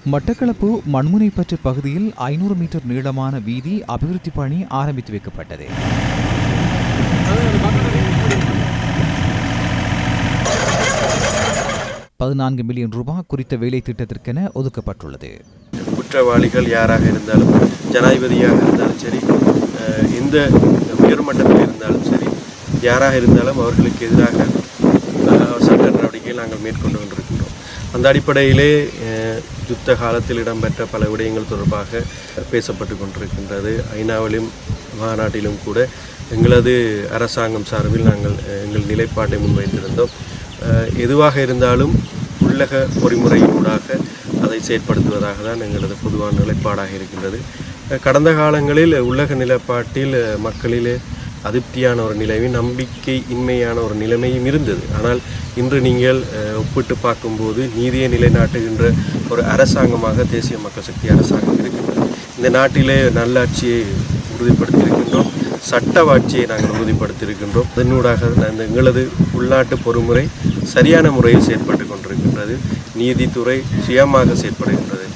மட்டக்களப்பு மண்முனைப்பற்று பகுதியில் 500 மீட்டர் நீளமான வீதி அபிவிருத்தி பணி ஆரம்பித்து வைக்கப்பட்டது. $14 மில்லியன் குறித்த வேலை திட்டத்திற்கென ஒதுக்கப்பட்டுள்ளது. குற்றவாளிகள் யாராக இருந்தாலும், ஜனாதிபதியாக இருந்தாலும் சரி, எந்த உயர்மட்டத்தில் இருந்தாலும் சரி, யாராக இருந்தாலும் அவர்களுக்கு எதிராக சட்ட நடவடிக்கைகள் நாங்கள் மேற்கொண்டு கொண்டிருக்கின்றோம். அந்த அடிப்படையிலே யுத்த காலத்தில் இடம்பெற்ற பல விடயங்கள் தொடர்பாக பேசப்பட்டு கொண்டிருக்கின்றது. ஐநாவிலும் மாநாட்டிலும் கூட எங்களது அரசாங்கம் சார்பில் நாங்கள் எங்கள் நிலைப்பாட்டை முன்வைத்திருந்தோம். எதுவாக இருந்தாலும் உள்ளக பொறிமுறையினூடாக அதை செயற்படுத்துவதாக தான் எங்களது பொதுவான நிலைப்பாடாக இருக்கின்றது. கடந்த காலங்களில் உள்ளக நிலைப்பாட்டில் மக்களிலே அதிருப்தியான ஒரு நிலையும் நம்பிக்கை இன்மையான ஒரு நிலைமையும் இருந்தது. ஆனால் இன்று நீங்கள் ஒப்பிட்டு பார்க்கும்போது நீதியை நிலைநாட்டுகின்ற ஒரு அரசாங்கமாக தேசிய மக்கள் சக்தி அரசாங்கம் இருக்கின்றது. இந்த நாட்டிலே நல்லாட்சியை உறுதிப்படுத்தியிருக்கின்றோம், சட்டவாட்சியை நாங்கள் உறுதிப்படுத்தியிருக்கின்றோம். அதனூடாக எங்களது உள்நாட்டு பொறுமுறை சரியான முறையில் செயற்பட்டு கொண்டிருக்கின்றது. நீதித்துறை சுயமாக செயற்படுகின்றது.